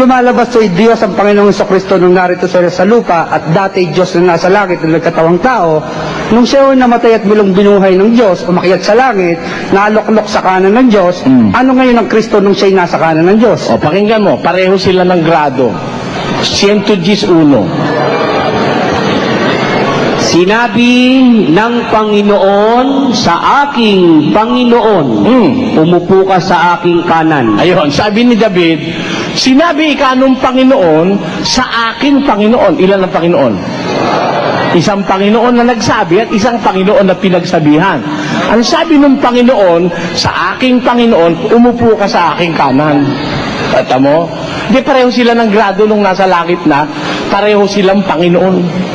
lumalabas ay Diyos ang Panginoong Jesucristo nung narito sa lupa at dati Diyos na nasa langit na nagkatawang tao, nung siya ay namatay at bilong binuhay ng Diyos, umakyat sa langit, naluklok sa kanan ng Diyos, ano ngayon ang Kristo nung siya ay nasa kanan ng Diyos? O, pakinggan mo, pareho sila ng grado. 111. Sinabi ng Panginoon sa aking Panginoon, umupo ka sa aking kanan. Ayun, sabi ni David, sinabi ika nung Panginoon sa aking Panginoon. Ilan ang Panginoon? Isang Panginoon na nagsabi at isang Panginoon na pinagsabihan. Ang sabi ng Panginoon, sa aking Panginoon, umupo ka sa aking kanan. Tata mo? Di pareho sila ng grado nung nasa langit na, pareho silang Panginoon.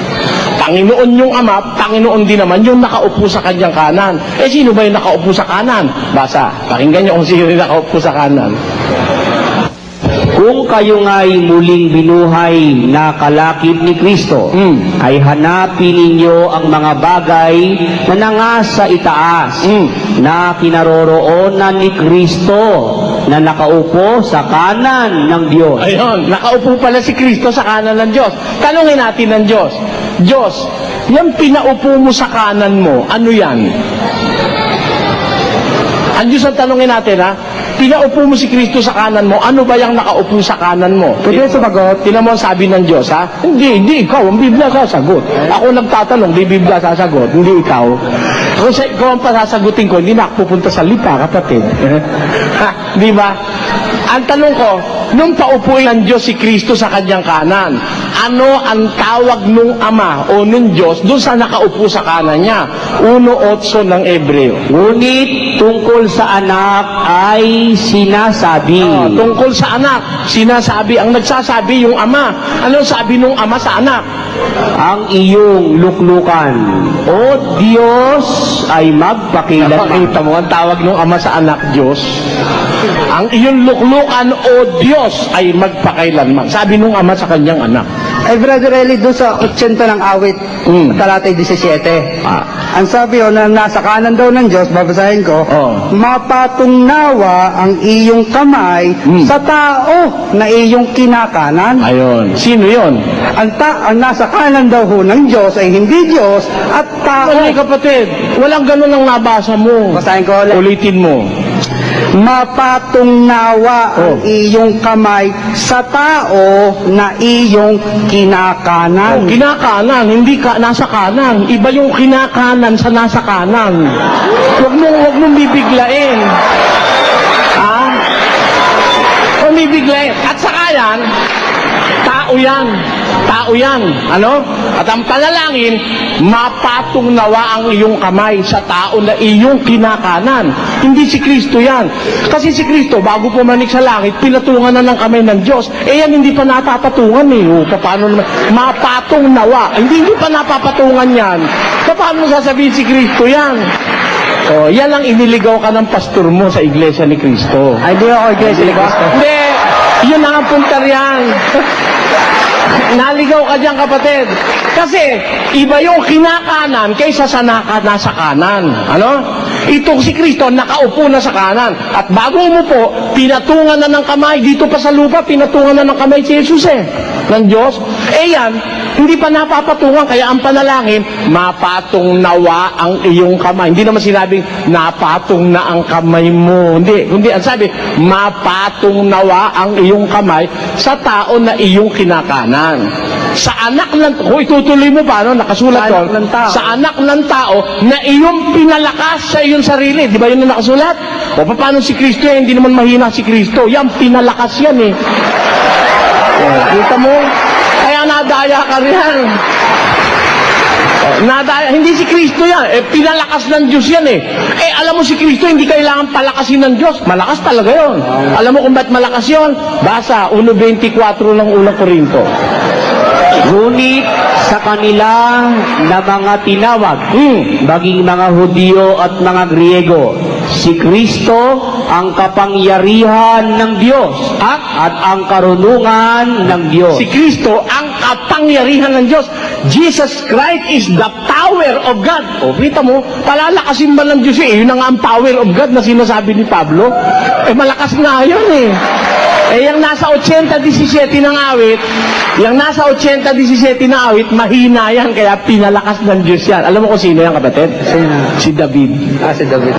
Panginoon yung Ama, Panginoon din naman yung nakaupo sa kanyang kanan. Eh, sino ba yung nakaupo sa kanan? Basa, pakinggan niyo kung sino yung nakaupo sa kanan. Kung kayo nga'y muling binuhay na kalakip ni Kristo, ay hanapin ninyo ang mga bagay na nangasa itaas, na kinaroroonan ni Kristo, na nakaupo sa kanan ng Diyos. Ayun, nakaupo pala si Kristo sa kanan ng Diyos. Tanungin natin ng Diyos, Diyos, yung pinaupo mo sa kanan mo, ano yan? Ang Diyos ang tanungin natin, ha? Pinaupo mo si Kristo sa kanan mo, ano ba yung nakaupo sa kanan mo? Pwede sumagot? Tinan mo ang sabi ng Diyos, ha? Hindi, ikaw, ang Biblia sasagot. Ako nagtatanong, di Biblia sasagot, hindi ikaw. Kung ikaw ang pasasagutin ko, hindi na ako pupunta sa lipa, kapatid. Ha? Di ba? Ang tanong ko, nung paupuin ng Diyos si Kristo sa kanyang kanan, ano ang tawag nung Ama o nung Diyos doon sa nakaupo sa kanan niya? 1:8 ng Ebreo. Ngunit tungkol sa anak ay sinasabi. Tungkol sa anak, sinasabi, ang nagsasabi yung Ama. Ano sabi nung Ama sa anak? Ang iyong luklukan, O Diyos, ay magpakilanman. Nakita mo, ang tawag ng Ama sa anak, Diyos. Ang iyong luklukan, O Diyos, ay magpakailanman. Sabi nung Ama sa kanyang anak. Ay, Brother Eli, doon sa 80 ng awit, talatay 17. Ang sabi na nasa kanan daw ng Diyos, babasahin ko, mapatungnawa ang iyong kamay sa tao na iyong kinakanan. Ayun. Sino yon? Ang nasa kanan daw ho ng Diyos ay hindi Diyos at tao. Mali, kapatid. Walang ganun ang nabasa mo. Basahin ko ulit. Ulitin mo. Mapatungnawa ang iyong kamay sa tao na iyong kinakanan. Kinakanan, hindi ka nasa kanan. Iba yung kinakanan sa nasa kanan. Huwag mong bibiglain. Ha? Huwag bibiglain. At saka yan, tao yan. Tao yan. Ano? At ang panalangin, mapatungnawa ang iyong kamay sa tao na iyong kinakanan. Hindi si Kristo yan. Kasi si Kristo, bago pumanik sa langit, pinatungan na ng kamay ng Diyos. Eh yan, hindi pa napapatungan eh. O, paano naman? Mapatungnawa. Hindi pa napapatungan yan. Paano sasabihin si Kristo yan? O, yan ang iniligaw ka ng pastor mo sa Iglesia ni Kristo. Ay, di ako iglesia ni Cristo. Hindi, yun ang punta riyan. Naligaw ka dyan, kapatid. Kasi, iba yung kinakanan kaysa sa nasa kanan. Ano? Itong si Kristo, nakaupo na sa kanan. At bago umupo, pinatungan na ng kamay. Dito pa sa lupa, pinatungan na ng kamay si Jesus ng Diyos. Eh yan, hindi pa napapatungan. Kaya ang panalangin, mapatungnawa ang iyong kamay. Hindi naman sinabing, napatong na ang kamay mo. Hindi, ang sabi, mapatungnawa ang iyong kamay sa tao na iyong kinakanan. Sa anak ng, kung itutuloy mo pa, no, nakasulat doon, sa anak ng tao na iyong pinalakas sa iyong sarili. Di ba yun ang nakasulat? O paano si Kristo hindi naman mahina si Kristo. Yan, pinalakas yan eh. Kita mo? Kaya nadaya ka riyan. Nadaya, hindi si Kristo yan. Pinalakas ng Diyos yan eh. Alam mo si Kristo, hindi kailangan palakasin ng Diyos. Malakas talaga yon. Alam mo kung ba't malakas yon? Basa, 1:24 ng unang Korinto. Ngunit sa kanila na mga tinawag, maging mga Hudyo at mga Griego, si Kristo ang kapangyarihan ng Diyos at ang karunungan ng Diyos. Si Kristo ang kapangyarihan ng Diyos. Jesus Christ is the power of God. O, kita mo, palalakasin ba ng Diyos yun ang power of God na sinasabi ni Pablo? Malakas nga yun eh. yung nasa 80-17 ng awit, mahina yan, kaya pinalakas ng Diyos yan. Alam mo kung sino yan, kapatid? Sino? Si David. Si David.